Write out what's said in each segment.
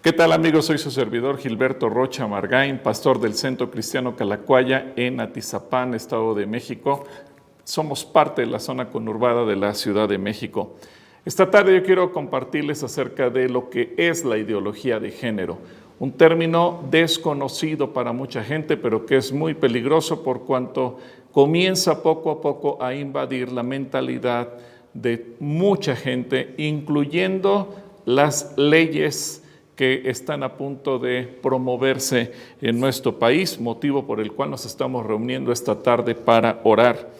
¿Qué tal, amigos? Soy su servidor Gilberto Rocha Margain, pastor del Centro Cristiano Calacuaya en Atizapán, Estado de México. Somos parte de la zona conurbada de la Ciudad de México. Esta tarde yo quiero compartirles acerca de lo que es la ideología de género, un término desconocido para mucha gente, pero que es muy peligroso por cuanto comienza poco a poco a invadir la mentalidad de mucha gente, incluyendo las leyes que están a punto de promoverse en nuestro país, motivo por el cual nos estamos reuniendo esta tarde para orar.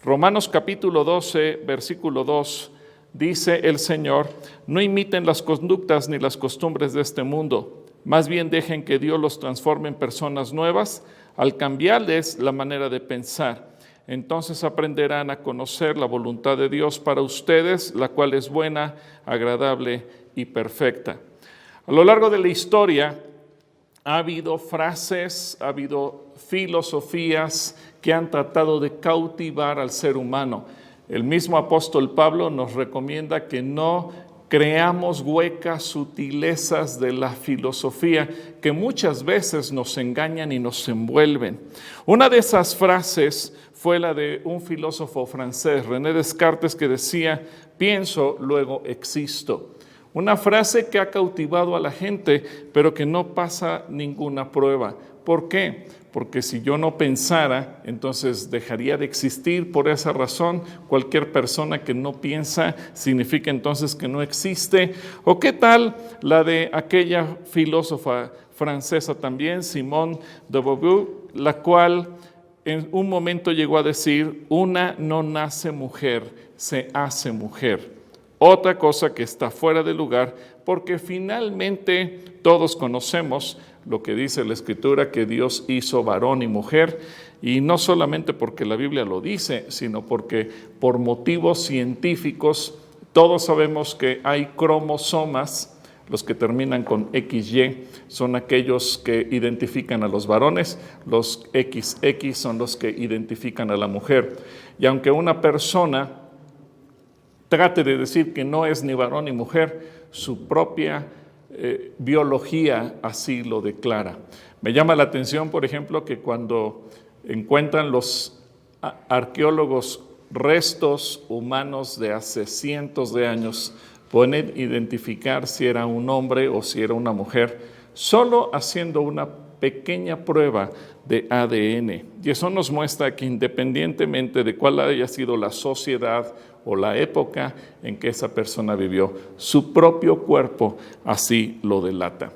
Romanos capítulo 12, versículo 2, dice el Señor: no imiten las conductas ni las costumbres de este mundo, más bien dejen que Dios los transforme en personas nuevas al cambiarles la manera de pensar. Entonces aprenderán a conocer la voluntad de Dios para ustedes, la cual es buena, agradable y perfecta. A lo largo de la historia ha habido frases, ha habido filosofías que han tratado de cautivar al ser humano. El mismo apóstol Pablo nos recomienda que no creamos huecas sutilezas de la filosofía que muchas veces nos engañan y nos envuelven. Una de esas frases fue la de un filósofo francés, René Descartes, que decía: pienso, luego existo. Una frase que ha cautivado a la gente, pero que no pasa ninguna prueba. ¿Por qué? Porque si yo no pensara, entonces dejaría de existir. Por esa razón, cualquier persona que no piensa significa entonces que no existe. ¿O qué tal la de aquella filósofa francesa también, Simone de Beauvoir, la cual en un momento llegó a decir: una no nace mujer, se hace mujer? Otra cosa que está fuera de lugar, porque finalmente todos conocemos lo que dice la Escritura, que Dios hizo varón y mujer, y no solamente porque la Biblia lo dice, sino porque por motivos científicos todos sabemos que hay cromosomas. Los que terminan con XY son aquellos que identifican a los varones, los XX son los que identifican a la mujer. Y aunque una persona trate de decir que no es ni varón ni mujer, su propia biología así lo declara. Me llama la atención, por ejemplo, que cuando encuentran los arqueólogos restos humanos de hace cientos de años, pueden identificar si era un hombre o si era una mujer, solo haciendo una pequeña prueba de ADN. Y eso nos muestra que independientemente de cuál haya sido la sociedad o la época en que esa persona vivió, su propio cuerpo así lo delata.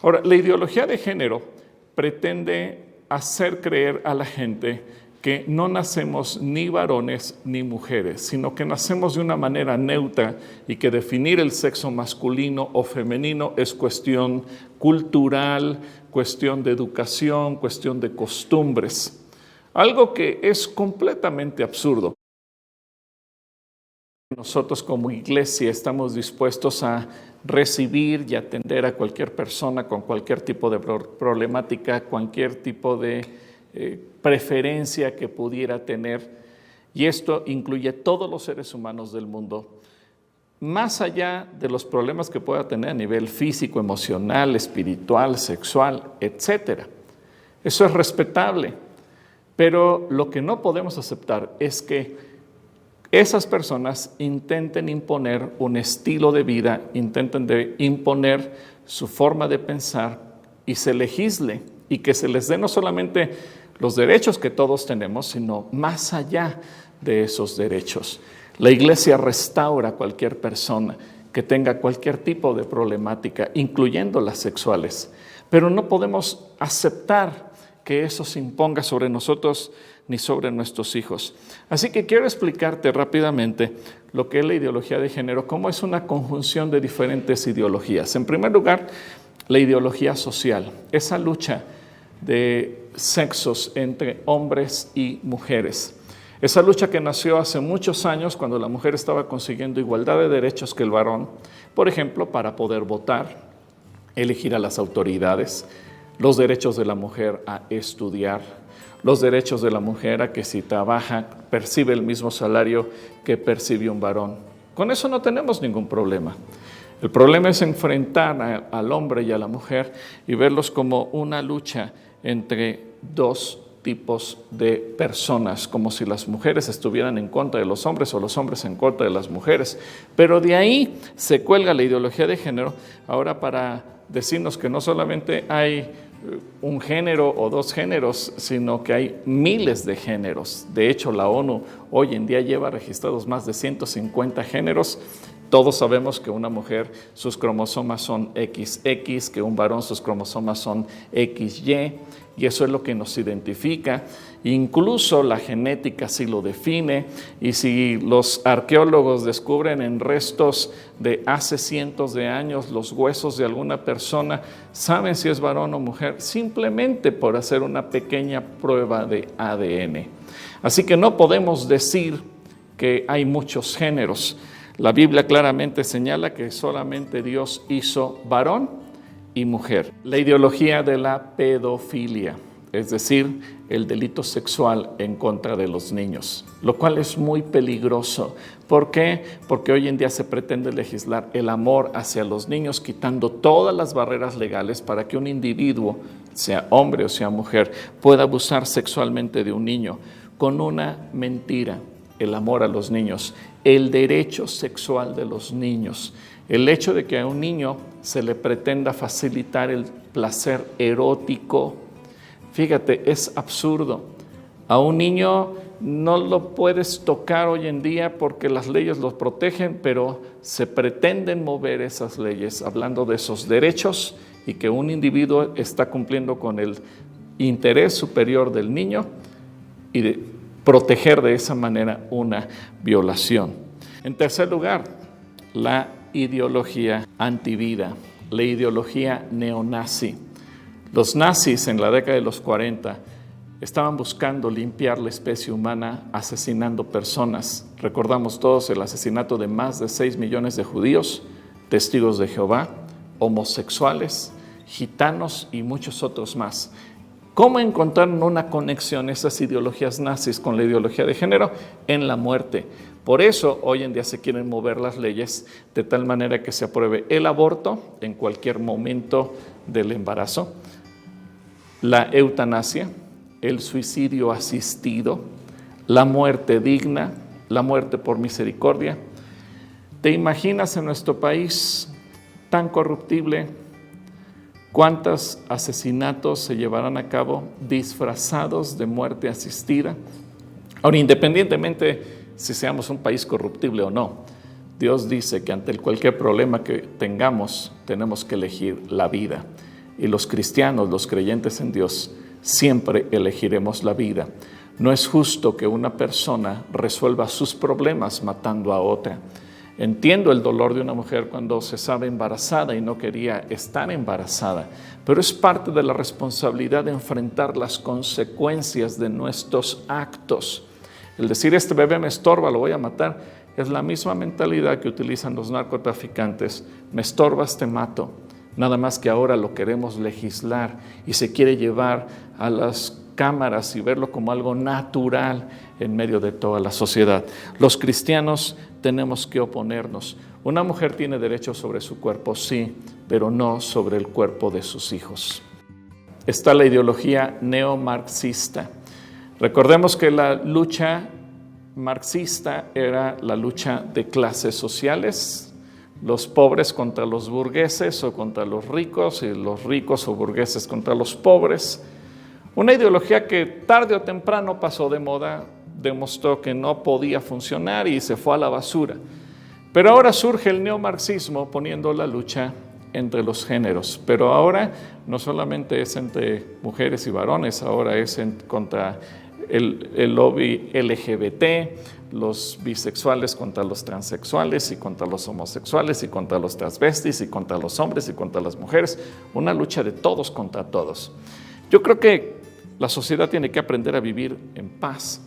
Ahora, la ideología de género pretende hacer creer a la gente que no nacemos ni varones ni mujeres, sino que nacemos de una manera neutra y que definir el sexo masculino o femenino es cuestión cultural, cuestión de educación, cuestión de costumbres. Algo que es completamente absurdo. Nosotros como iglesia estamos dispuestos a recibir y atender a cualquier persona con cualquier tipo de problemática, cualquier tipo de preferencia que pudiera tener, y esto incluye todos los seres humanos del mundo, más allá de los problemas que pueda tener a nivel físico, emocional, espiritual, sexual, etc. Eso es respetable, pero lo que no podemos aceptar es que esas personas intenten imponer un estilo de vida, intenten imponer su forma de pensar y se legisle y que se les dé no solamente los derechos que todos tenemos, sino más allá de esos derechos. La iglesia restaura a cualquier persona que tenga cualquier tipo de problemática, incluyendo las sexuales, pero no podemos aceptar que eso se imponga sobre nosotros ni sobre nuestros hijos. Así que quiero explicarte rápidamente lo que es la ideología de género, cómo es una conjunción de diferentes ideologías. En primer lugar, la ideología social, esa lucha de sexos entre hombres y mujeres. Esa lucha que nació hace muchos años cuando la mujer estaba consiguiendo igualdad de derechos que el varón, por ejemplo, para poder votar, elegir a las autoridades, los derechos de la mujer a estudiar, los derechos de la mujer a que si trabaja percibe el mismo salario que percibe un varón. Con eso no tenemos ningún problema. El problema es enfrentar al hombre y a la mujer y verlos como una lucha entre dos tipos de personas, como si las mujeres estuvieran en contra de los hombres o los hombres en contra de las mujeres. Pero de ahí se cuelga la ideología de género, ahora para decirnos que no solamente hay un género o dos géneros, sino que hay miles de géneros. De hecho, la ONU hoy en día lleva registrados más de 150 géneros. Todos sabemos que una mujer, sus cromosomas son XX, que un varón, sus cromosomas son XY, y eso es lo que nos identifica. Incluso la genética sí lo define, y si los arqueólogos descubren en restos de hace cientos de años los huesos de alguna persona, saben si es varón o mujer, simplemente por hacer una pequeña prueba de ADN. Así que no podemos decir que hay muchos géneros. La Biblia claramente señala que solamente Dios hizo varón y mujer. La ideología de la pedofilia, es decir, el delito sexual en contra de los niños, lo cual es muy peligroso. ¿Por qué? Porque hoy en día se pretende legislar el amor hacia los niños, quitando todas las barreras legales para que un individuo, sea hombre o sea mujer, pueda abusar sexualmente de un niño con una mentira. El amor a los niños, el derecho sexual de los niños, el hecho de que a un niño se le pretenda facilitar el placer erótico. Fíjate, es absurdo. A un niño no lo puedes tocar hoy en día porque las leyes los protegen, pero se pretenden mover esas leyes hablando de esos derechos y que un individuo está cumpliendo con el interés superior del niño y de proteger de esa manera una violación. En tercer lugar, la ideología antivida, la ideología neonazi. Los nazis en la década de los 40 estaban buscando limpiar la especie humana asesinando personas. Recordamos todos el asesinato de más de 6 millones de judíos, testigos de Jehová, homosexuales, gitanos y muchos otros más. ¿Cómo encontraron una conexión esas ideologías nazis con la ideología de género? En la muerte. Por eso hoy en día se quieren mover las leyes de tal manera que se apruebe el aborto en cualquier momento del embarazo, la eutanasia, el suicidio asistido, la muerte digna, la muerte por misericordia. ¿Te imaginas en nuestro país tan corruptible? ¿Cuántos asesinatos se llevarán a cabo disfrazados de muerte asistida? Ahora, independientemente si seamos un país corruptible o no, Dios dice que ante cualquier problema que tengamos, tenemos que elegir la vida. Y los cristianos, los creyentes en Dios, siempre elegiremos la vida. No es justo que una persona resuelva sus problemas matando a otra. Entiendo el dolor de una mujer cuando se sabe embarazada y no quería estar embarazada, pero es parte de la responsabilidad de enfrentar las consecuencias de nuestros actos. El decir, este bebé me estorba, lo voy a matar, es la misma mentalidad que utilizan los narcotraficantes. Me estorbas, te mato. Nada más que ahora lo queremos legislar y se quiere llevar a las cámaras y verlo como algo natural en medio de toda la sociedad. Los cristianos tenemos que oponernos. Una mujer tiene derecho sobre su cuerpo, sí, pero no sobre el cuerpo de sus hijos. Está la ideología neomarxista. Recordemos que la lucha marxista era la lucha de clases sociales, los pobres contra los burgueses o contra los ricos, y los ricos o burgueses contra los pobres. Una ideología que tarde o temprano pasó de moda, demostró que no podía funcionar y se fue a la basura. Pero ahora surge el neomarxismo poniendo la lucha entre los géneros. Pero ahora no solamente es entre mujeres y varones, ahora es contra el lobby LGBT, los bisexuales contra los transexuales y contra los homosexuales y contra los transvestis y contra los hombres y contra las mujeres. Una lucha de todos contra todos. Yo creo que la sociedad tiene que aprender a vivir en paz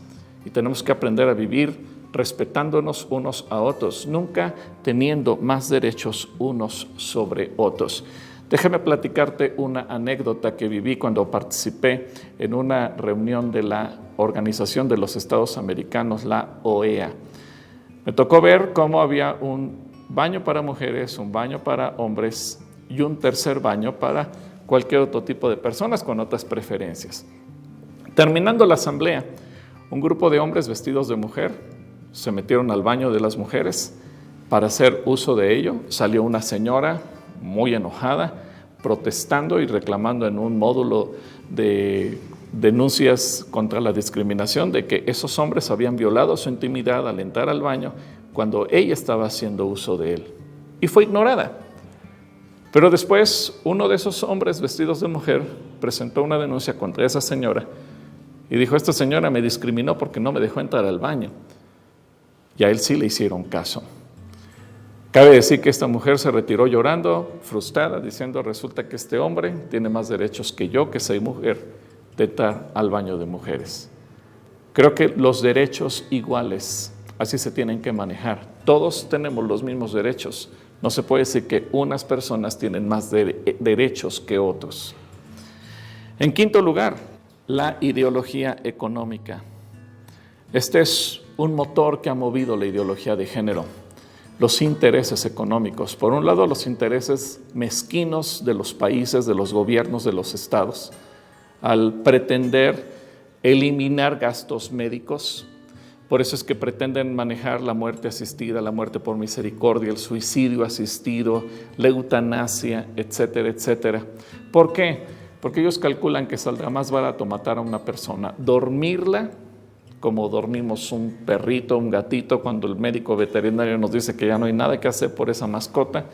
y tenemos que aprender a vivir respetándonos unos a otros, nunca teniendo más derechos unos sobre otros. Déjame platicarte una anécdota que viví cuando participé en una reunión de la Organización de los Estados Americanos, la OEA. Me tocó ver cómo había un baño para mujeres, un baño para hombres y un tercer baño para cualquier otro tipo de personas con otras preferencias. Terminando la asamblea, un grupo de hombres vestidos de mujer se metieron al baño de las mujeres para hacer uso de ello. Salió una señora muy enojada, protestando y reclamando en un módulo de denuncias contra la discriminación de que esos hombres habían violado su intimidad al entrar al baño cuando ella estaba haciendo uso de él. Y fue ignorada. Pero después uno de esos hombres vestidos de mujer presentó una denuncia contra esa señora y dijo: esta señora me discriminó porque no me dejó entrar al baño. Y a él sí le hicieron caso. Cabe decir que esta mujer se retiró llorando, frustrada, diciendo: resulta que este hombre tiene más derechos que yo, que soy mujer, de entrar al baño de mujeres. Creo que los derechos iguales, así se tienen que manejar. Todos tenemos los mismos derechos. No se puede decir que unas personas tienen más derechos que otros. En quinto lugar, la ideología económica. Este es un motor que ha movido la ideología de género. Los intereses económicos. Por un lado, los intereses mezquinos de los países, de los gobiernos, de los estados, al pretender eliminar gastos médicos. Por eso es que pretenden manejar la muerte asistida, la muerte por misericordia, el suicidio asistido, la eutanasia, etcétera, etcétera. ¿Por qué? Porque ellos calculan que saldrá más barato matar a una persona, dormirla, como dormimos un perrito, un gatito, cuando el médico veterinario nos dice que ya no hay nada que hacer por esa mascota,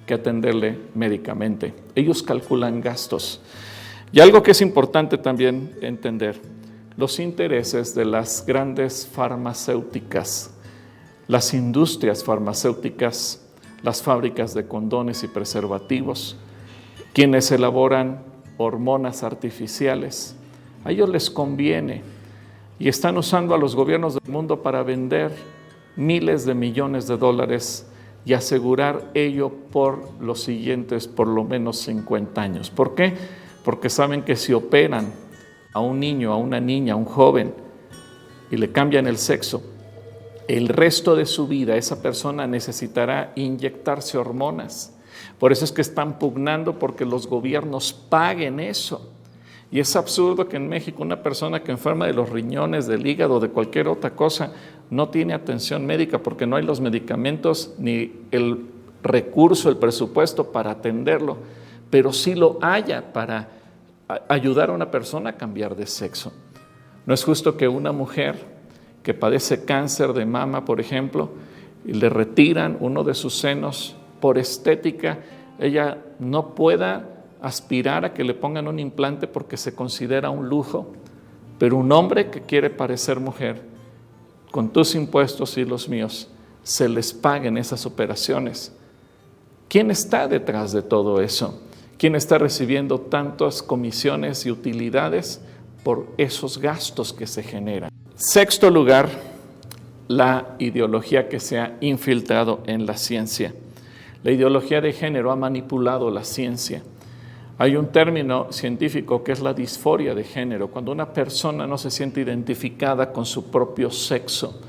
que atenderle médicamente. Ellos calculan gastos. Y algo que es importante también entender: los intereses de las grandes farmacéuticas, las industrias farmacéuticas, las fábricas de condones y preservativos, quienes elaboran hormonas artificiales, a ellos les conviene y están usando a los gobiernos del mundo para vender miles de millones de dólares y asegurar ello por los siguientes por lo menos 50 años. ¿Por qué? Porque saben que si operan a un niño, a una niña, a un joven y le cambian el sexo, el resto de su vida esa persona necesitará inyectarse hormonas. Por eso es que están pugnando porque los gobiernos paguen eso. Y es absurdo que en México una persona que enferma de los riñones, del hígado, de cualquier otra cosa, no tiene atención médica porque no hay los medicamentos ni el recurso, el presupuesto para atenderlo, pero sí lo haya para ayudar a una persona a cambiar de sexo. No es justo que una mujer que padece cáncer de mama, por ejemplo, y le retiran uno de sus senos por estética, ella no pueda aspirar a que le pongan un implante porque se considera un lujo, pero un hombre que quiere parecer mujer, con tus impuestos y los míos, se les paguen esas operaciones. ¿Quién está detrás de todo eso? ¿Quién está recibiendo tantas comisiones y utilidades por esos gastos que se generan? Sexto lugar, la ideología que se ha infiltrado en la ciencia. La ideología de género ha manipulado la ciencia. Hay un término científico que es la disforia de género, cuando una persona no se siente identificada con su propio sexo.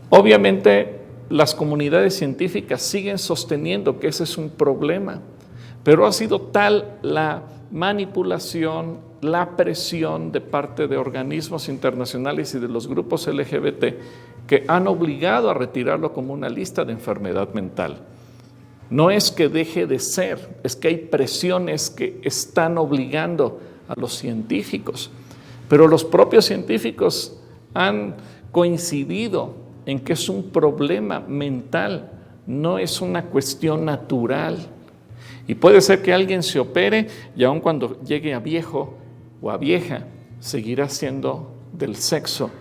Obviamente, las comunidades científicas siguen sosteniendo que ese es un problema, pero ha sido tal la manipulación, la presión de parte de organismos internacionales y de los grupos LGBT que han obligado a retirarlo como una lista de enfermedad mental. No es que deje de ser, es que hay presiones que están obligando a los científicos, pero los propios científicos han coincidido en que es un problema mental, no es una cuestión natural. Y puede ser que alguien se opere y aun cuando llegue a viejo o a vieja, seguirá siendo del sexo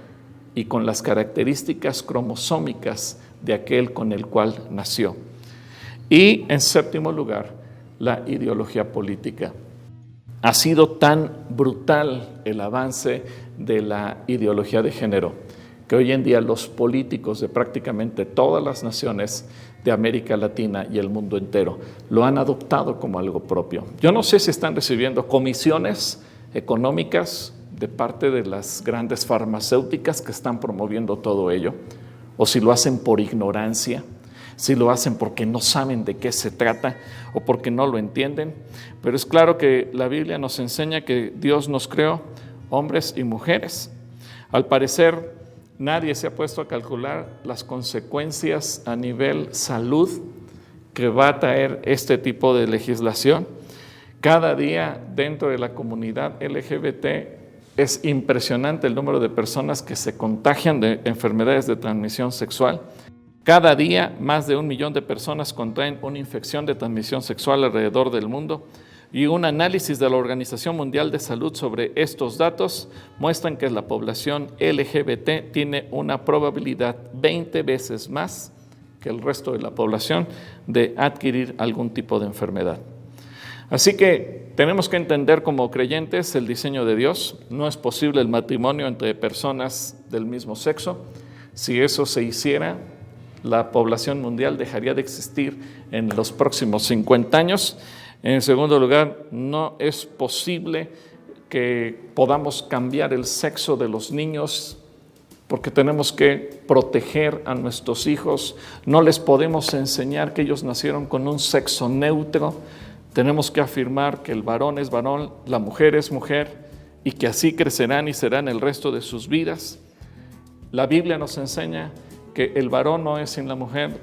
y con las características cromosómicas de aquel con el cual nació. Y en séptimo lugar, la ideología política. Ha sido tan brutal el avance de la ideología de género que hoy en día los políticos de prácticamente todas las naciones de América Latina y el mundo entero lo han adoptado como algo propio. Yo no sé si están recibiendo comisiones económicas de parte de las grandes farmacéuticas que están promoviendo todo ello, o si lo hacen por ignorancia, si lo hacen porque no saben de qué se trata o porque no lo entienden. Pero es claro que la Biblia nos enseña que Dios nos creó hombres y mujeres. Al parecer, nadie se ha puesto a calcular las consecuencias a nivel salud que va a traer este tipo de legislación. Cada día dentro de la comunidad LGBT es impresionante el número de personas que se contagian de enfermedades de transmisión sexual. Cada día más de 1 millón de personas contraen una infección de transmisión sexual alrededor del mundo, y un análisis de la Organización Mundial de Salud sobre estos datos muestran que la población LGBT tiene una probabilidad 20 veces más que el resto de la población de adquirir algún tipo de enfermedad. Así que tenemos que entender como creyentes el diseño de Dios. No es posible el matrimonio entre personas del mismo sexo. Si eso se hiciera, la población mundial dejaría de existir en los próximos 50 años. En segundo lugar, no es posible que podamos cambiar el sexo de los niños porque tenemos que proteger a nuestros hijos. No les podemos enseñar que ellos nacieron con un sexo neutro. Tenemos que afirmar que el varón es varón, la mujer es mujer y que así crecerán y serán el resto de sus vidas. La Biblia nos enseña que el varón no es sin la mujer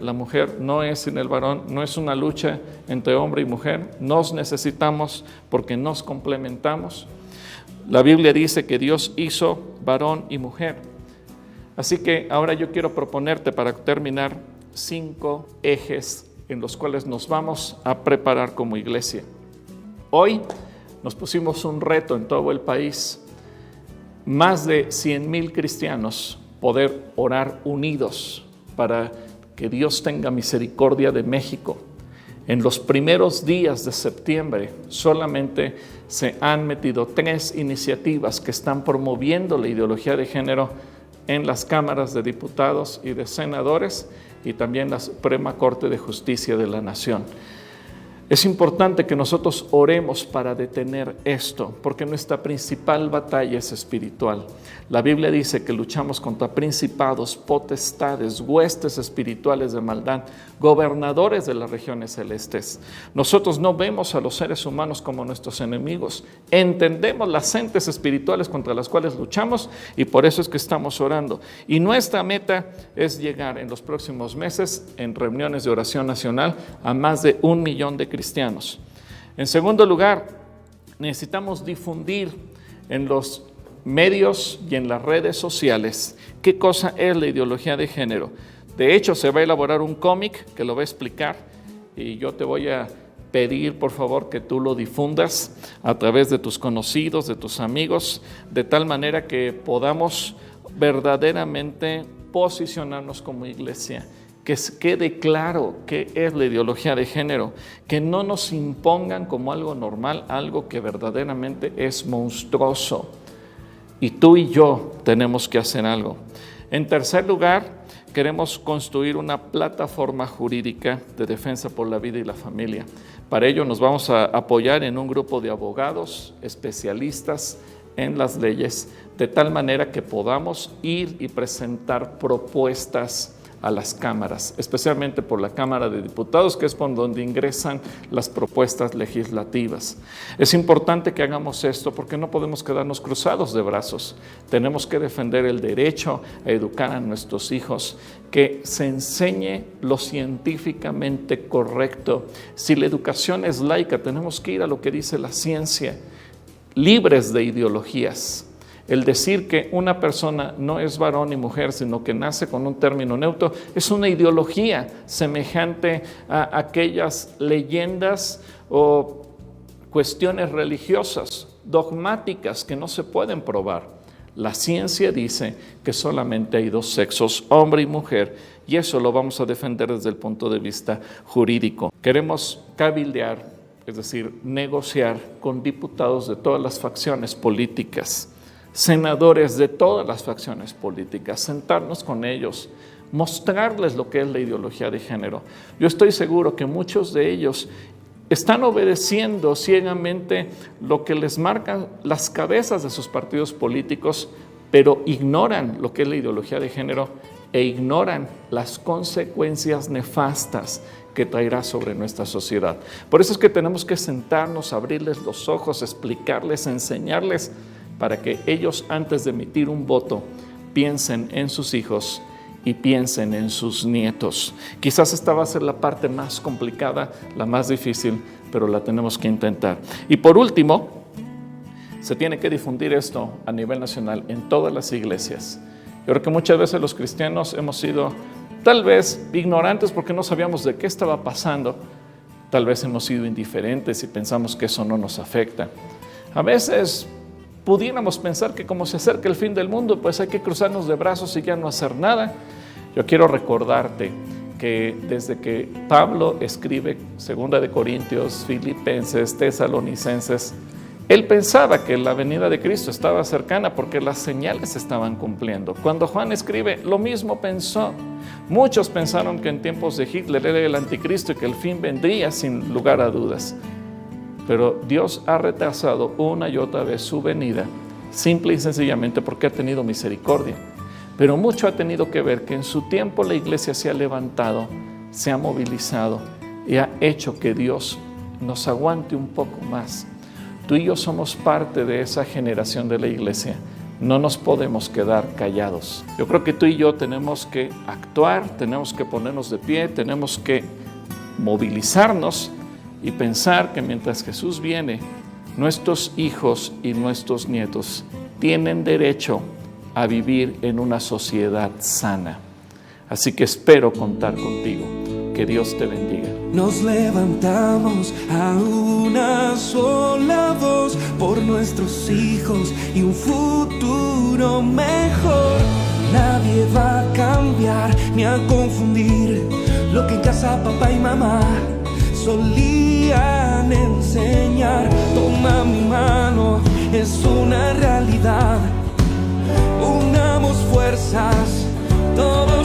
no es sin el varón, no es una lucha entre hombre y mujer, nos necesitamos porque nos complementamos. La Biblia dice que Dios hizo varón y mujer. Así que ahora yo quiero proponerte para terminar 5 ejes en los cuales nos vamos a preparar como iglesia. Hoy nos pusimos un reto en todo el país, más de 100,000 cristianos poder orar unidos para que Dios tenga misericordia de México. En los primeros días de septiembre solamente se han metido 3 iniciativas que están promoviendo la ideología de género en las cámaras de diputados y de senadores y también la Suprema Corte de Justicia de la Nación. Es importante que nosotros oremos para detener esto, porque nuestra principal batalla es espiritual. La Biblia dice que luchamos contra principados, potestades, huestes espirituales de maldad, gobernadores de las regiones celestes. Nosotros no vemos a los seres humanos como nuestros enemigos, entendemos las entes espirituales contra las cuales luchamos y por eso es que estamos orando. Y nuestra meta es llegar en los próximos meses, en reuniones de oración nacional, a más de 1 millón de cristianos. En segundo lugar, necesitamos difundir en los medios y en las redes sociales qué cosa es la ideología de género. De hecho, se va a elaborar un cómic que lo va a explicar y yo te voy a pedir, por favor, que tú lo difundas a través de tus conocidos, de tus amigos, de tal manera que podamos verdaderamente posicionarnos como iglesia, que quede claro qué es la ideología de género, que no nos impongan como algo normal, algo que verdaderamente es monstruoso. Y tú y yo tenemos que hacer algo. En tercer lugar, queremos construir una plataforma jurídica de defensa por la vida y la familia. Para ello nos vamos a apoyar en un grupo de abogados especialistas en las leyes, de tal manera que podamos ir y presentar propuestas a las cámaras, especialmente por la Cámara de Diputados, que es por donde ingresan las propuestas legislativas. Es importante que hagamos esto porque no podemos quedarnos cruzados de brazos. Tenemos que defender el derecho a educar a nuestros hijos, que se enseñe lo científicamente correcto. Si la educación es laica, tenemos que ir a lo que dice la ciencia, libres de ideologías. El decir que una persona no es varón ni mujer, sino que nace con un término neutro, es una ideología semejante a aquellas leyendas o cuestiones religiosas, dogmáticas, que no se pueden probar. La ciencia dice que solamente hay 2 sexos, hombre y mujer, y eso lo vamos a defender desde el punto de vista jurídico. Queremos cabildear, es decir, negociar con diputados de todas las facciones políticas, senadores de todas las facciones políticas, sentarnos con ellos, mostrarles lo que es la ideología de género. Yo estoy seguro que muchos de ellos están obedeciendo ciegamente lo que les marcan las cabezas de sus partidos políticos, pero ignoran lo que es la ideología de género e ignoran las consecuencias nefastas que traerá sobre nuestra sociedad. Por eso es que tenemos que sentarnos, abrirles los ojos, explicarles, enseñarles, para que ellos, antes de emitir un voto, piensen en sus hijos y piensen en sus nietos. Quizás esta va a ser la parte más complicada, la más difícil, pero la tenemos que intentar. Y por último, se tiene que difundir esto a nivel nacional en todas las iglesias. Yo creo que muchas veces los cristianos hemos sido tal vez ignorantes porque no sabíamos de qué estaba pasando. Tal vez hemos sido indiferentes y pensamos que eso no nos afecta. A veces pudiéramos pensar que como se acerca el fin del mundo, pues hay que cruzarnos de brazos y ya no hacer nada. Yo quiero recordarte que desde que Pablo escribe 2 de Corintios, Filipenses, Tesalonicenses, él pensaba que la venida de Cristo estaba cercana porque las señales se estaban cumpliendo. Cuando Juan escribe, lo mismo pensó. Muchos pensaron que en tiempos de Hitler era el anticristo y que el fin vendría sin lugar a dudas. Pero Dios ha retrasado una y otra vez su venida, simple y sencillamente porque ha tenido misericordia. Pero mucho ha tenido que ver que en su tiempo la iglesia se ha levantado, se ha movilizado y ha hecho que Dios nos aguante un poco más. Tú y yo somos parte de esa generación de la iglesia. No nos podemos quedar callados. Yo creo que tú y yo tenemos que actuar, tenemos que ponernos de pie, tenemos que movilizarnos y pensar que mientras Jesús viene, nuestros hijos y nuestros nietos tienen derecho a vivir en una sociedad sana. Así que espero contar contigo. Que Dios te bendiga. Nos levantamos a una sola voz por nuestros hijos y un futuro mejor. Nadie va a cambiar ni a confundir lo que en casa papá y mamá solían enseñar. Toma mi mano, es una realidad. Unamos fuerzas, todo